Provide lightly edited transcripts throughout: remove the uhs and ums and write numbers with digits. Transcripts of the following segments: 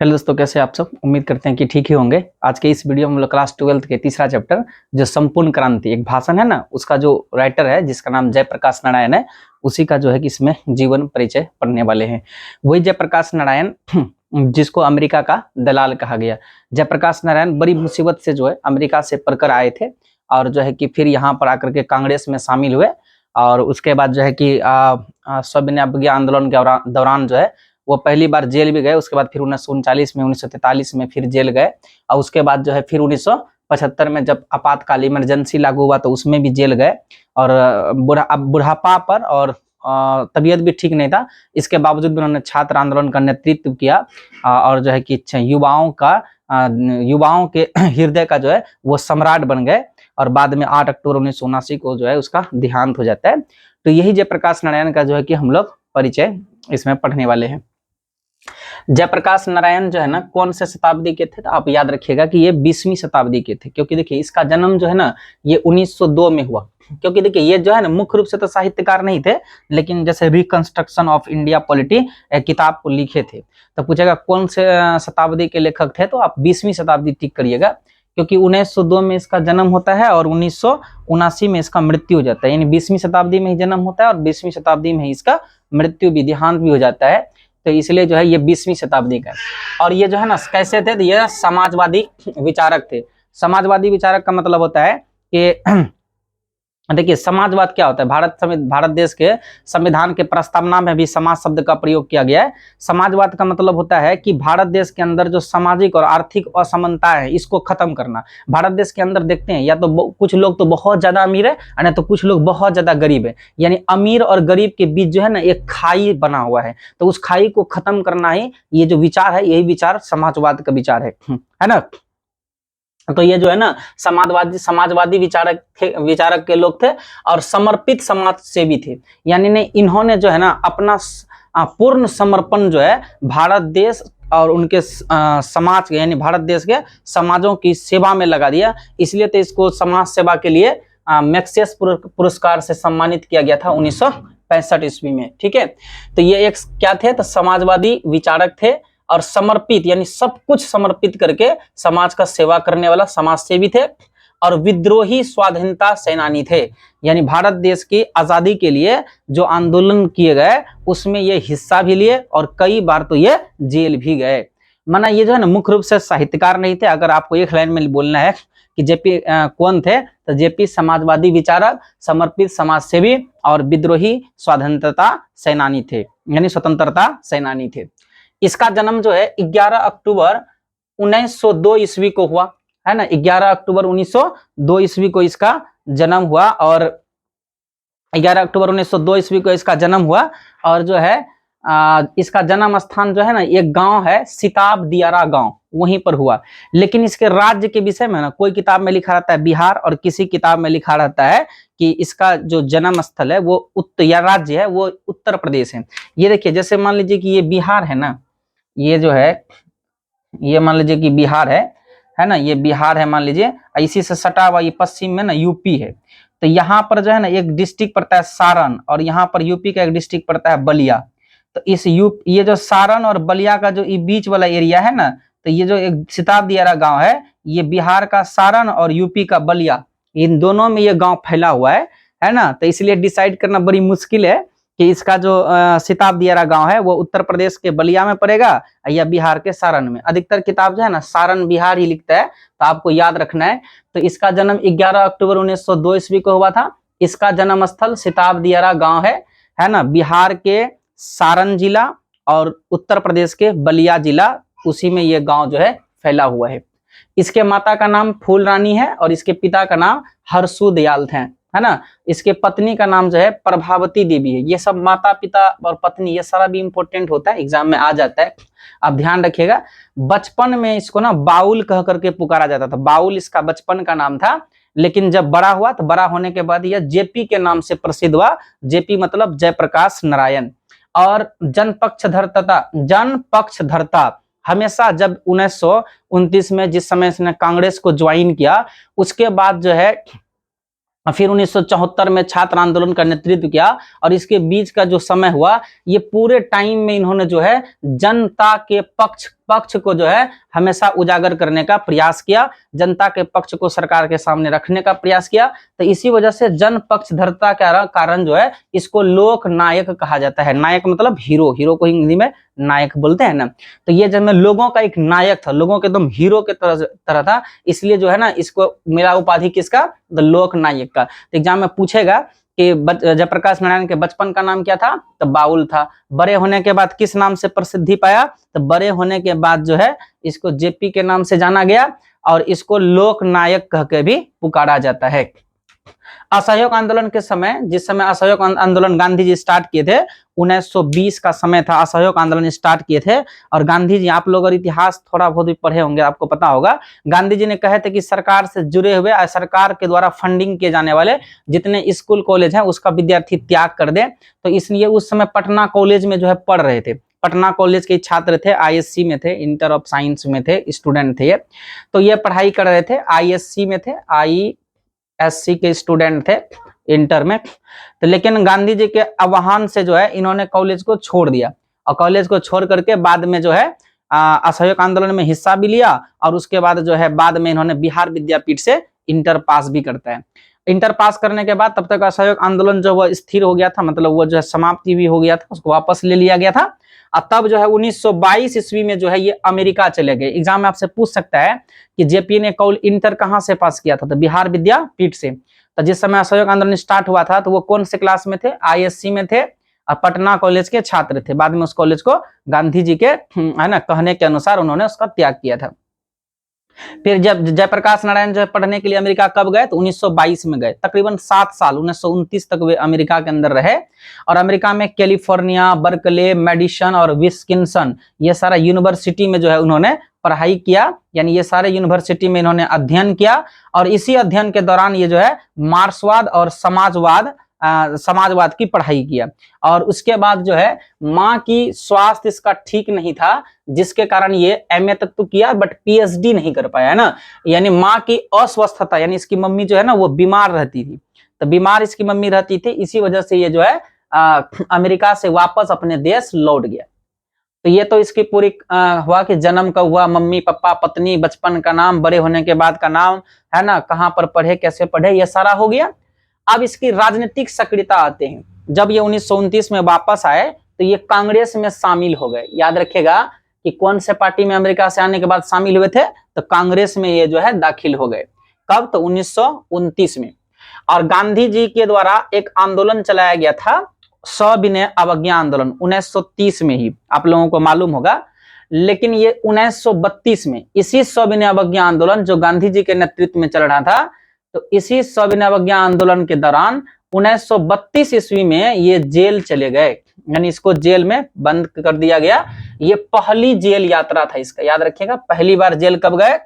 Hello दोस्तों, कैसे आप सब। उम्मीद करते हैं कि ठीक ही होंगे। आज के इस वीडियो में हम लोग क्लास 12 के तीसरा चैप्टर जो संपूर्ण क्रांति एक भाषण है ना, उसका जो राइटर है जिसका नाम जयप्रकाश नारायण है, उसी का जो है कि इसमें जीवन परिचय पढ़ने वाले हैं। वही जयप्रकाश नारायण जिसको अमेरिका का दलाल कहा गया। जयप्रकाश नारायण बड़ी मुसीबत से जो है अमेरिका से पढ़कर आए थे और जो है कि फिर यहाँ पर आकर के कांग्रेस में शामिल हुए और उसके बाद जो है कि सविनय आंदोलन के दौरान जो है वो पहली बार जेल भी गए। उसके बाद फिर 1939 में 1943 में फिर जेल गए और उसके बाद जो है फिर 1975 में जब आपातकाल इमरजेंसी लागू हुआ तो उसमें भी जेल गए और बुढ़ापा पर और तबीयत भी ठीक नहीं था। इसके बावजूद भी उन्होंने छात्र आंदोलन का नेतृत्व किया और जो है कि युवाओं के हृदय का जो है वो सम्राट बन गए और बाद में 8 अक्टूबर 1979 को जो है उसका देहांत हो जाता है। तो यही जयप्रकाश नारायण का जो है कि हम लोग परिचय इसमें पढ़ने वाले हैं। जयप्रकाश नारायण जो है ना कौन से शताब्दी के थे, तो आप याद रखिएगा कि ये 20वीं शताब्दी के थे, क्योंकि देखिए इसका जन्म जो है ना ये 1902 में हुआ। क्योंकि देखिए ये जो है ना मुख्य रूप से तो साहित्यकार नहीं थे, लेकिन जैसे रिकंस्ट्रक्शन ऑफ इंडिया पॉलिटी एक किताब को लिखे थे। तो पूछेगा कौन से शताब्दी के लेखक थे, तो आप 20वीं शताब्दी टिक करिएगा, क्योंकि 1902 में इसका जन्म होता है और 1979 में इसका मृत्यु हो जाता है। यानी 20वीं शताब्दी में ही जन्म होता है और 20वीं शताब्दी में ही इसका मृत्यु भी, देहांत भी हो जाता है। तो इसलिए जो है ये 20वीं शताब्दी का है। और ये जो है ना कैसे थे, तो ये समाजवादी विचारक थे। समाजवादी विचारक का मतलब होता है कि देखिए समाजवाद क्या होता है। भारत देश के संविधान के प्रस्तावना में भी समाज शब्द का प्रयोग किया गया है। समाजवाद का मतलब होता है कि भारत देश के अंदर जो सामाजिक और आर्थिक असमानता है इसको खत्म करना। भारत देश के अंदर देखते हैं या तो कुछ लोग तो बहुत ज्यादा अमीर है और तो कुछ लोग बहुत ज्यादा गरीब है, यानी अमीर और गरीब के बीच जो है ना एक खाई बना हुआ है। तो उस खाई को खत्म करना ही ये जो विचार है, यही विचार समाजवाद का विचार है ना। तो ये जो है ना समाजवादी विचारक के लोग थे और समर्पित समाज से भी थे। यानी ने इन्होंने जो है ना अपना पूर्ण समर्पण जो है भारत देश और उनके समाज के, यानी भारत देश के समाजों की सेवा में लगा दिया। इसलिए तो इसको समाज सेवा के लिए मैक्सेस पुरस्कार से सम्मानित किया गया था 1965 ईस्वी में। ठीक है, तो ये एक क्या थे, तो समाजवादी विचारक थे और समर्पित यानी सब कुछ समर्पित करके समाज का सेवा करने वाला समाज सेवी थे और विद्रोही स्वाधीनता सेनानी थे। यानी भारत देश की आजादी के लिए जो आंदोलन किए गए उसमें ये हिस्सा भी लिए और कई बार तो ये जेल भी गए। माना ये जो है ना मुख्य रूप से साहित्यकार नहीं थे। अगर आपको एक लाइन में बोलना है कि जेपी कौन थे, तो जेपी समाजवादी विचारक, समर्पित समाज सेवी और विद्रोही स्वाधीनता सेनानी थे, यानी स्वतंत्रता सेनानी थे। इसका जन्म जो है 11 अक्टूबर 1902 ईस्वी को हुआ है ना। 11 अक्टूबर 1902 ईस्वी को इसका जन्म हुआ और 11 अक्टूबर 1902 ईस्वी को इसका जन्म हुआ और जो है इसका जन्म स्थान जो है ना एक गांव है सिताब दियारा गांव, वहीं पर हुआ। लेकिन इसके राज्य के विषय में ना कोई किताब में लिखा रहता है बिहार और किसी किताब में लिखा रहता है कि इसका जो जन्म स्थल है वो या राज्य है वो उत्तर प्रदेश है। ये देखिए जैसे मान लीजिए कि ये बिहार है ना, ये जो है ये मान लीजिए कि बिहार है ना, ये बिहार है मान लीजिए, इसी से सटा हुआ ये पश्चिम में ना यूपी है। तो यहाँ पर जो है ना एक डिस्ट्रिक्ट पड़ता है सारण और यहाँ पर यूपी का एक डिस्ट्रिक्ट पड़ता है बलिया। तो इस ये जो सारण और बलिया का जो ये बीच वाला एरिया है ना, तो ये जो एक सिताब दियारा गांव है, ये बिहार का सारण और यूपी का बलिया, इन दोनों में ये गांव फैला हुआ है ना। तो इसलिए डिसाइड करना बड़ी मुश्किल है कि इसका जो सिताब दियारा गांव है वो उत्तर प्रदेश के बलिया में पड़ेगा या बिहार के सारण में। अधिकतर किताब जो है ना सारण बिहार ही लिखता है, तो आपको याद रखना है। तो इसका जन्म 11 अक्टूबर 1902 ईस्वी को हुआ था। इसका जन्म स्थल सिताब दियारा गांव है ना, बिहार के सारण जिला और उत्तर प्रदेश के बलिया जिला, उसी में ये गांव जो है फैला हुआ है। इसके माता का नाम फूल रानी है और इसके पिता का नाम हरसू दयाल थे, है ना। इसके पत्नी का नाम जो है प्रभावती देवी है। ये सब माता पिता और पत्नी ये सारा भी इंपॉर्टेंट होता है, एग्जाम में आ जाता है, आप ध्यान रखिएगा। बचपन में इसको ना बाउल कह करके पुकारा जाता था, बाउल इसका बचपन का नाम था। लेकिन जब बड़ा हुआ तो बड़ा होने के बाद यह जेपी के नाम से प्रसिद्ध हुआ। जेपी मतलब जयप्रकाश नारायण। और जन पक्षधरता हमेशा जब 1929 में जिस समय इसने कांग्रेस को ज्वाइन किया, उसके बाद जो है फिर 1974 में छात्र आंदोलन का नेतृत्व किया और इसके बीच का जो समय हुआ, ये पूरे टाइम में इन्होंने जो है जनता के पक्ष पक्ष को जो है हमेशा उजागर करने का प्रयास किया, जनता के पक्ष को सरकार के सामने रखने का प्रयास किया। तो इसी वजह से जन पक्षधरता के कारण जो है इसको लोक नायक कहा जाता है। नायक मतलब हीरो, हीरो को हिंदी में नायक बोलते हैं ना। तो ये जब में लोगों का एक नायक था, लोगों के एकदम हीरो के तरह था, इसलिए जो है ना इसको मिला उपाधि किसका, द लोक नायक का। तो एग्जाम में पूछेगा कि जयप्रकाश नारायण के बचपन का नाम क्या था, तो बाउल था। बड़े होने के बाद किस नाम से प्रसिद्धि पाया, तो बड़े होने के बाद जो है इसको जेपी के नाम से जाना गया और इसको लोक नायक कह के भी पुकारा जाता है। असहयोग आंदोलन के समय, जिस समय असहयोग आंदोलन गांधी जी स्टार्ट किए थे, 1920 का समय था, असहयोग आंदोलन स्टार्ट किए थे। और गांधी जी, आप लोग अगर इतिहास थोड़ा बहुत भी पढ़े होंगे आपको पता होगा, गांधी जी ने कहे थे कि सरकार से जुड़े हुए, सरकार के द्वारा फंडिंग किए जाने वाले जितने स्कूल कॉलेज हैं उसका विद्यार्थी त्याग कर दे। तो इसलिए उस समय पटना कॉलेज में जो है पढ़ रहे थे, पटना कॉलेज के छात्र थे, आईएससी में थे, इंटर ऑफ साइंस में थे, स्टूडेंट थे ये। तो ये पढ़ाई कर रहे थे, आईएससी में थे, आईएससी के स्टूडेंट थे इंटर में। तो लेकिन गांधी जी के आह्वान से जो है इन्होंने कॉलेज को छोड़ दिया और कॉलेज को छोड़ करके बाद में जो है असहयोग आंदोलन में हिस्सा भी लिया और उसके बाद जो है बाद में इन्होंने बिहार विद्यापीठ से इंटर पास भी करता है। इंटर पास करने के बाद तब तक असहयोग आंदोलन जो वो स्थिर हो गया था, मतलब वो जो है समाप्ति भी हो गया था, उसको वापस ले लिया गया था। और तब जो है 1922 ईस्वी में जो है ये अमेरिका चले गए। एग्जाम में आपसे पूछ सकता है कि जेपी ने इंटर कहाँ से पास किया था, तो बिहार विद्यापीठ से। तो जिस समय असहयोग आंदोलन स्टार्ट हुआ था तो वो कौन से क्लास में थे, आईएससी में थे और पटना कॉलेज के छात्र थे। बाद में उस कॉलेज को गांधी जी के है ना कहने के अनुसार उन्होंने उसका त्याग किया था। फिर जब जयप्रकाश नारायण जो है पढ़ने के लिए अमेरिका कब गए, तो 1922 में गए। तकरीबन 7 साल 1929 तक वे अमेरिका के अंदर रहे और अमेरिका में कैलिफोर्निया, बर्कले, मेडिसन और विस्किंसन, ये सारा यूनिवर्सिटी में जो है उन्होंने पढ़ाई किया, यानी ये सारे यूनिवर्सिटी में इन्होंने अध्ययन किया। और इसी अध्ययन के दौरान ये जो है मार्क्सवाद और समाजवाद की पढ़ाई किया। और उसके बाद जो है माँ की स्वास्थ्य इसका ठीक नहीं था, जिसके कारण ये एमए तक तो किया बट पीएचडी नहीं कर पाया, है ना। यानी माँ की अस्वस्थता, यानी इसकी मम्मी जो है ना वो बीमार रहती थी, तो बीमार इसकी मम्मी रहती थी, इसी वजह से ये जो है अमेरिका से वापस अपने देश लौट गया। तो ये तो इसकी पूरी हुआ कि जन्म का हुआ, मम्मी पापा पत्नी, बचपन का नाम, बड़े होने के बाद का नाम, है ना, कहाँ पर पढ़े, कैसे पढ़े, ये सारा हो गया। अब इसकी राजनीतिक सक्रियता आते हैं। जब ये 1929 में वापस आए तो ये कांग्रेस में शामिल हो गए। याद रखिएगा कि कौन से पार्टी में अमेरिका से आने के बाद शामिल हुए थे, तो कांग्रेस में ये जो है दाखिल हो गए। कब, तो 1929 में। और गांधी जी के द्वारा एक आंदोलन चलाया गया था, सविनय अवज्ञा आंदोलन, 1930 में ही, आप लोगों को मालूम होगा। लेकिन ये 1932 में इसी सविनय अवज्ञा आंदोलन जो गांधी जी के नेतृत्व में चल रहा था, तो इसी सविनय अवज्ञा आंदोलन के दौरान 1932 ईस्वी में ये जेल चले गए, यानी इसको जेल में बंद कर दिया गया। ये पहली जेल यात्रा था इसका, याद रखिएगा। पहली बार जेल कब गए,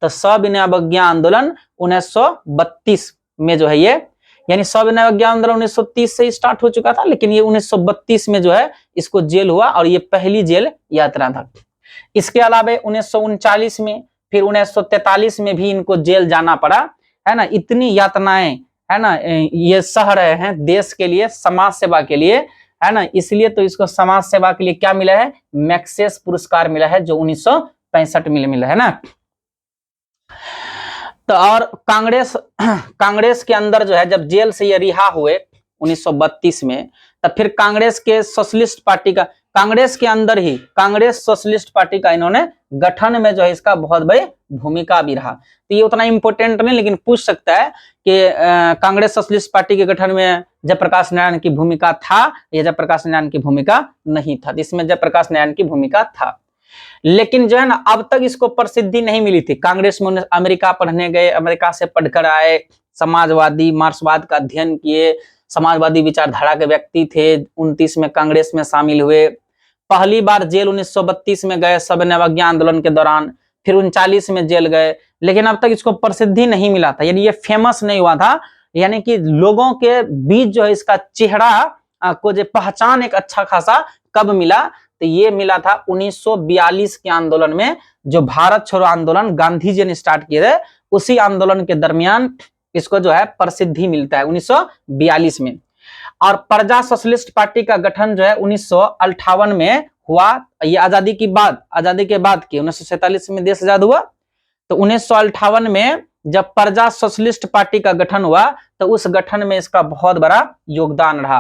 तो सविनय अवज्ञा आंदोलन 1932 में जो है ये, यानी सविनय अवज्ञा आंदोलन 1930 से स्टार्ट हो चुका था, लेकिन ये 1932 में जो है इसको जेल हुआ और ये पहली जेल यात्रा था। इसके अलावा 1939 में, फिर 1943 में भी इनको जेल जाना पड़ा, है ना। इतनी यातनाएं, है ना, ये सह रहे हैं देश के लिए, समाज सेवा के लिए, है ना। इसलिए तो इसको समाज सेवा के लिए क्या मिला है, मैक्सेस पुरस्कार मिला है, जो 1965 में मिला है ना। तो और कांग्रेस के अंदर जो है जब जेल से ये रिहा हुए 1932 में, तब फिर कांग्रेस के सोशलिस्ट पार्टी का, कांग्रेस के अंदर ही कांग्रेस सोशलिस्ट पार्टी का इन्होंने गठन में जो है इसका बहुत बड़ी भूमिका भी रहा। तो ये उतना इंपॉर्टेंट नहीं, लेकिन पूछ सकता है कि कांग्रेस सोशलिस्ट पार्टी के गठन में जयप्रकाश नारायण की भूमिका था या जयप्रकाश नारायण की भूमिका नहीं था। इसमें जयप्रकाश नारायण की भूमिका था, लेकिन जो है ना अब तक इसको प्रसिद्धि नहीं मिली थी। कांग्रेस में अमेरिका पढ़ने गए, अमेरिका से पढ़कर आए, समाजवादी मार्क्सवाद का अध्ययन किए, समाजवादी विचारधारा के व्यक्ति थे। 29 में कांग्रेस में शामिल हुए, पहली बार जेल 1932 में गए सविनय अवज्ञा आंदोलन के दौरान, फिर 39 में जेल गए, लेकिन अब तक इसको प्रसिद्धि नहीं मिला था, यानी ये फेमस नहीं हुआ था। यानी कि लोगों के बीच जो है इसका चेहरा को जो पहचान एक अच्छा खासा कब मिला, तो ये मिला था 1942 के आंदोलन में, जो भारत छोड़ो आंदोलन गांधी जी ने स्टार्ट किए थे, उसी आंदोलन के दरमियान इसको जो है प्रसिद्धि मिलता है 1942 में। और प्रजा सोशलिस्ट पार्टी का गठन जो है 1958 में हुआ, ये आजादी के बाद की 1947 में देश आजाद हुआ। तो 1958 में जब प्रजा सोशलिस्ट पार्टी का गठन हुआ तो उस गठन में इसका बहुत बड़ा योगदान रहा।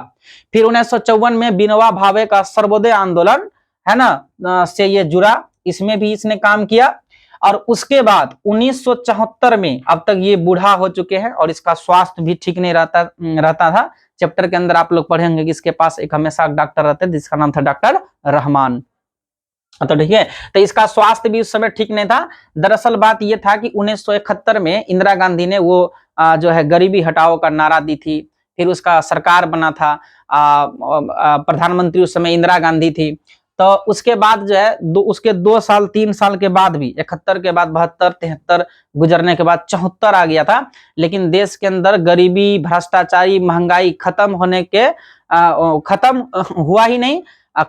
फिर 1954 में विनोबा भावे का सर्वोदय आंदोलन है ना से ये जुड़ा, इसमें भी इसने काम किया। और उसके बाद 1974 में, अब तक ये बूढ़ा हो चुके हैं और इसका स्वास्थ्य भी ठीक नहीं रहता था। चैप्टर के अंदर आप लोग पढ़ेंगे कि इसके पास एक हमेशा डॉक्टर रहते हैं जिसका नाम था डॉक्टर रहमान। तो ठीक है, तो इसका स्वास्थ्य भी उस समय ठीक नहीं था। दरअसल बात यह था कि 1971 में इंदिरा गांधी ने वो जो है गरीबी हटाओ का नारा दी थी, फिर उसका सरकार बना था, प्रधानमंत्री उस समय इंदिरा गांधी थी। तो उसके बाद जो है उसके 2-3 साल के बाद भी 71 के बाद 72, 73 गुजरने के बाद 74 आ गया था, लेकिन देश के अंदर गरीबी, भ्रष्टाचारी, महंगाई खत्म होने के खत्म हुआ ही नहीं,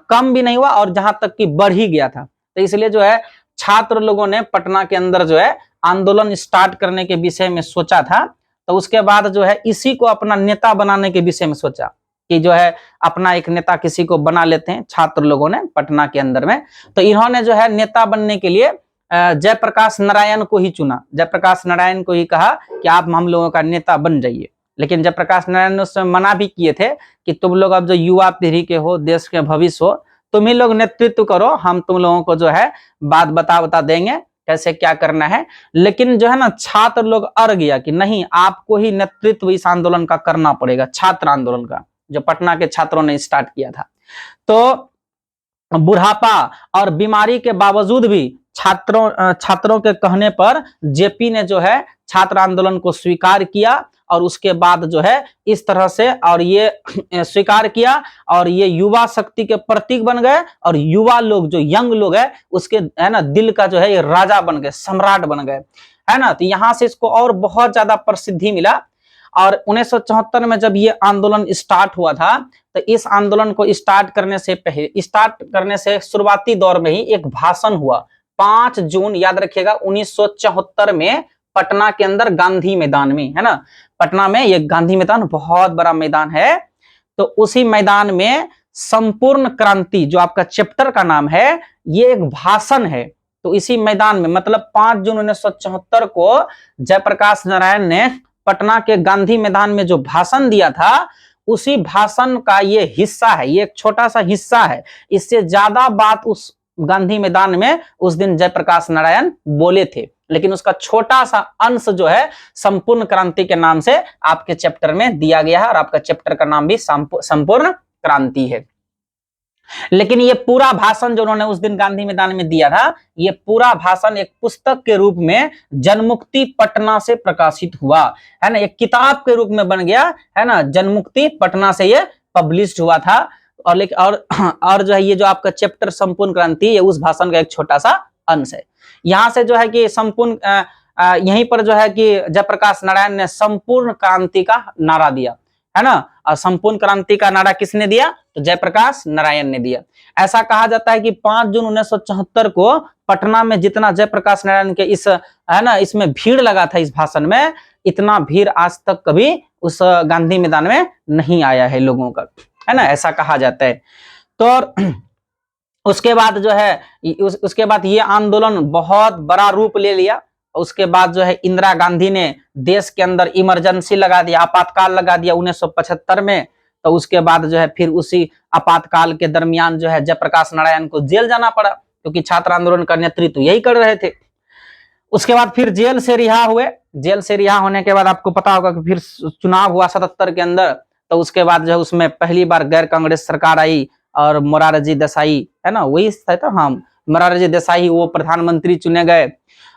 कम भी नहीं हुआ और जहां तक कि बढ़ ही गया था। तो इसलिए जो है छात्र लोगों ने पटना के अंदर जो है आंदोलन स्टार्ट करने के विषय में सोचा था। तो उसके बाद जो है इसी को अपना नेता बनाने के विषय में सोचा कि जो है अपना एक नेता किसी को बना लेते हैं छात्र लोगों ने पटना के अंदर में। तो इन्होंने जो है नेता बनने के लिए जयप्रकाश नारायण को ही चुना। जयप्रकाश नारायण को ही कहा कि आप हम लोगों का नेता बन जाइए, लेकिन जयप्रकाश नारायण ने उस समय मना भी किए थे कि तुम लोग अब जो युवा पीढ़ी के हो, देश के भविष्य हो, तुम ही लोग नेतृत्व करो, हम तुम लोगों को जो है बात बता देंगे कैसे क्या करना है। लेकिन जो है ना छात्र लोग अड़ गया कि नहीं, आपको ही नेतृत्व इस आंदोलन का करना पड़ेगा, छात्र आंदोलन का, जो पटना के छात्रों ने स्टार्ट किया था। तो बुढ़ापा और बीमारी के बावजूद भी छात्रों के कहने पर जेपी ने जो है छात्र आंदोलन को स्वीकार किया और उसके बाद जो है इस तरह से और ये स्वीकार किया और ये युवा शक्ति के प्रतीक बन गए और युवा लोग जो यंग लोग है उसके है ना दिल का जो है ये राजा बन गए, सम्राट बन गए, है ना। तो यहां से इसको और बहुत ज्यादा प्रसिद्धि मिला। और 1974 में जब ये आंदोलन स्टार्ट हुआ था तो इस आंदोलन को स्टार्ट करने से शुरुआती दौर में ही एक भाषण हुआ 5 जून, याद रखिएगा 1974 में पटना के अंदर गांधी मैदान में, है ना। पटना में ये गांधी मैदान बहुत बड़ा मैदान है। तो उसी मैदान में संपूर्ण क्रांति जो आपका चैप्टर का नाम है ये एक भाषण है। तो इसी मैदान में मतलब 5 जून 1974 को जयप्रकाश नारायण ने पटना के गांधी मैदान में जो भाषण दिया था उसी भाषण का ये हिस्सा है, ये एक छोटा सा हिस्सा है। इससे ज्यादा बात उस गांधी मैदान में उस दिन जयप्रकाश नारायण बोले थे, लेकिन उसका छोटा सा अंश जो है संपूर्ण क्रांति के नाम से आपके चैप्टर में दिया गया है और आपका चैप्टर का नाम भी संपूर्ण क्रांति है। लेकिन ये पूरा भाषण जो उन्होंने उस दिन गांधी मैदान में दिया था, ये पूरा भाषण एक पुस्तक के रूप में जनमुक्ति पटना से प्रकाशित हुआ, है ना। एक किताब के रूप में बन गया, है ना। जनमुक्ति पटना से ये पब्लिश्ड हुआ था। और जो है ये जो आपका चैप्टर संपूर्ण क्रांति ये उस भाषण का एक छोटा सा अंश है। यहां से जो है कि संपूर्ण यहीं पर जो है कि जयप्रकाश नारायण ने संपूर्ण क्रांति का नारा दिया, है ना। और संपूर्ण क्रांति का नारा किसने दिया? तो जयप्रकाश नारायण ने दिया। ऐसा कहा जाता है कि 5 जून 1974 को पटना में जितना जयप्रकाश नारायण के इस है ना इसमें भीड़ लगा था इस भाषण में, इतना भीड़ आज तक कभी उस गांधी मैदान में नहीं आया है लोगों का, है ना, ऐसा कहा जाता है। तो उसके बाद जो है उसके बाद ये आंदोलन बहुत बड़ा रूप ले लिया। उसके बाद जो है इंदिरा गांधी ने देश के अंदर इमरजेंसी लगा दिया, आपातकाल लगा दिया 1975 में। तो उसके बाद जो है फिर उसी आपातकाल के दरमियान जो है जयप्रकाश नारायण को जेल जाना पड़ा क्योंकि छात्र आंदोलन का नेतृत्व यही कर रहे थे। उसके बाद फिर जेल से रिहा हुए। जेल से रिहा होने के बाद आपको पता होगा कि फिर चुनाव हुआ 77 के अंदर। तो उसके बाद जो है उसमें पहली बार गैर कांग्रेस सरकार आई और मोरारजी देसाई, है ना, वही था, हाँ, मोरारजी देसाई वो प्रधानमंत्री चुने गए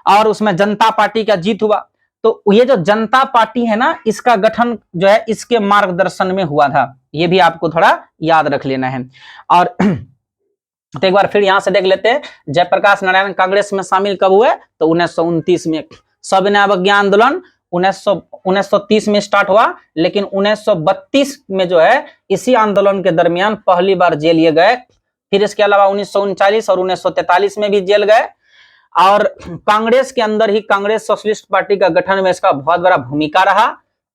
और उसमें जनता पार्टी का जीत हुआ। तो ये जो जनता पार्टी है ना इसका गठन जो है इसके मार्गदर्शन में हुआ था, ये भी आपको थोड़ा याद रख लेना है। और तो एक बार फिर यहां से देख लेते हैं जयप्रकाश नारायण कांग्रेस में शामिल कब हुए? तो 1929 में। सविनय अवज्ञा आंदोलन 1930 में स्टार्ट हुआ, लेकिन 1932 में जो है इसी आंदोलन के दरमियान पहली बार जेल लिए गए। फिर इसके अलावा 1939 और 1943 में भी जेल गए। और कांग्रेस के अंदर ही कांग्रेस सोशलिस्ट पार्टी का गठन में इसका बहुत बड़ा भूमिका रहा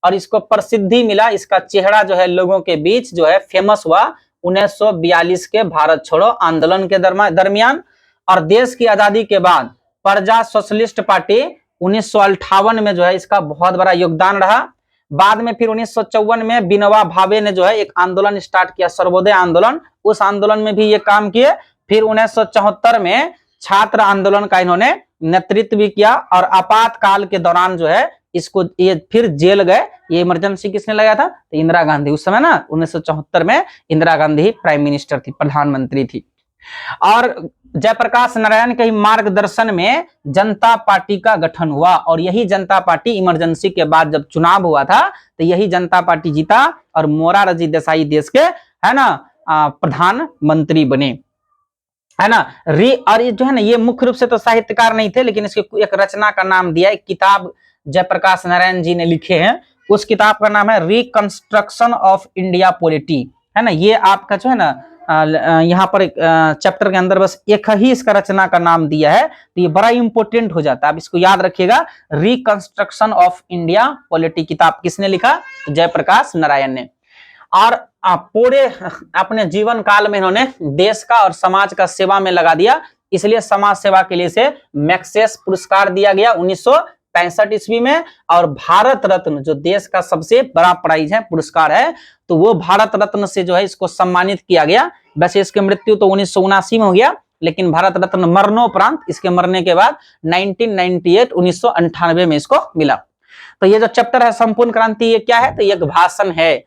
और इसको प्रसिद्धि मिला। इसका चेहरा जो है लोगों के बीच जो है फेमस हुआ 1942 के भारत छोड़ो आंदोलन के दरमियान, और देश की आजादी के बाद प्रजा सोशलिस्ट पार्टी 1958 में जो है इसका बहुत बड़ा योगदान रहा। बाद में फिर 1954 में विनोबा भावे ने जो है एक आंदोलन स्टार्ट किया, सर्वोदय आंदोलन, उस आंदोलन में भी ये काम किए। फिर 1974 में छात्र आंदोलन का इन्होंने नेतृत्व भी किया, और आपातकाल के दौरान जो है इसको ये फिर जेल गए। ये इमरजेंसी किसने लगाया था? तो इंदिरा गांधी। उस समय ना 1974 में इंदिरा गांधी ही प्राइम मिनिस्टर थी, प्रधानमंत्री थी। और जयप्रकाश नारायण के मार्गदर्शन में जनता पार्टी का गठन हुआ, और यही जनता पार्टी इमरजेंसी के बाद जब चुनाव हुआ था तो यही जनता पार्टी जीता, और मोरारजी देसाई देश के है ना प्रधानमंत्री बने, है ना। और ये जो है ना ये मुख्य रूप से तो साहित्यकार नहीं थे, लेकिन इसके एक रचना का नाम दिया, एक किताब जयप्रकाश नारायण जी ने लिखे हैं, उस किताब का नाम है रिकंस्ट्रक्शन ऑफ इंडिया पॉलिटी, है ना। ये आपका जो है ना यहाँ पर चैप्टर के अंदर बस एक ही इसका रचना का नाम दिया है, तो ये बड़ा इंपॉर्टेंट हो जाता है, आप इसको याद रखिएगा। रिकंस्ट्रक्शन ऑफ इंडिया पॉलिटी किताब किसने लिखा? तो जयप्रकाश नारायण ने। और पूरे अपने जीवन काल में इन्होंने देश का और समाज का सेवा में लगा दिया, इसलिए समाज सेवा के लिए इसे मैक्सेस पुरस्कार दिया गया 1965 ईस्वी में। और भारत रत्न जो देश का सबसे बड़ा प्राइज है, पुरस्कार है, तो वो भारत रत्न से जो है इसको सम्मानित किया गया। वैसे इसकी मृत्यु तो 1979 में हो गया, लेकिन भारत रत्न मरणोपरांत, इसके मरने के बाद 1998 में इसको मिला। तो ये जो चैप्टर है संपूर्ण क्रांति, ये क्या है? तो ये एक भाषण है।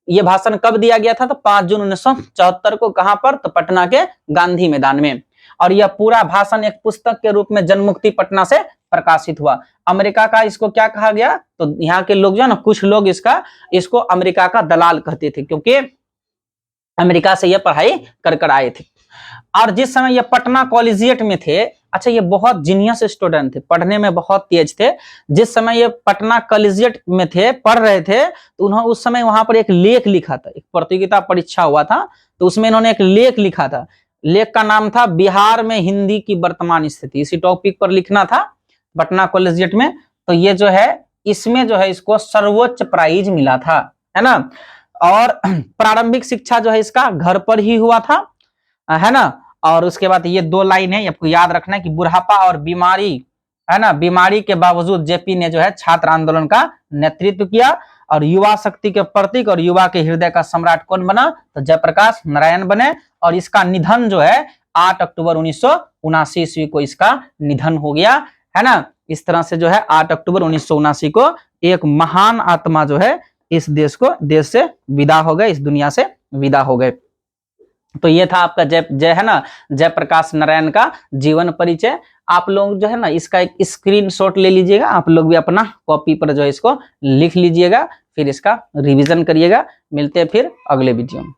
ये भाषण कब दिया गया था? तो 5 जून 1974 को। कहां पर? तो पटना के गांधी मैदान में। और यह पूरा भाषण एक पुस्तक के रूप में जनमुक्ति पटना से प्रकाशित हुआ। अमेरिका का इसको क्या कहा गया? तो यहाँ के लोग जो है ना, कुछ लोग इसको अमेरिका का दलाल कहते थे, क्योंकि अमेरिका से ये पढ़ाई कर आए थे। और जिस समय ये पटना कॉलेजिएट में थे, अच्छा ये बहुत जीनियस स्टूडेंट थे, पढ़ने में बहुत तेज थे। जिस समय ये पटना कॉलेजिएट में थे, पढ़ रहे थे, तो उन्होंने उस समय वहां पर एक लेख लिखा था, एक प्रतियोगिता परीक्षा हुआ था, तो उसमें इन्होंने एक लेख लिखा था। लेख का नाम था बिहार में हिंदी की वर्तमान स्थिति। इसी टॉपिक पर लिखना था पटना कॉलेजिएट में। तो ये जो है इसमें जो है इसको सर्वोच्च प्राइज मिला था, है ना। और प्रारंभिक शिक्षा जो है इसका घर पर ही हुआ था, है ना। और उसके बाद ये 2 लाइन है, आपको याद रखना है कि बुढ़ापा और बीमारी, है ना, बीमारी के बावजूद जेपी ने जो है छात्र आंदोलन का नेतृत्व किया। और युवा शक्ति के प्रतीक और युवा के हृदय का सम्राट कौन बना? तो जयप्रकाश नारायण बने। और इसका निधन जो है 8 अक्टूबर 1979 ईस्वी को इसका निधन हो गया, है ना। इस तरह से जो है 8 अक्टूबर 1979 को एक महान आत्मा जो है इस देश से विदा हो गए, इस दुनिया से विदा हो गए। तो ये था आपका जय है ना, जयप्रकाश नारायण का जीवन परिचय। आप लोग जो है ना इसका एक स्क्रीनशॉट ले लीजिएगा, आप लोग भी अपना कॉपी पर जो है इसको लिख लीजिएगा, फिर इसका रिवीजन करिएगा। मिलते हैं फिर अगले वीडियो में।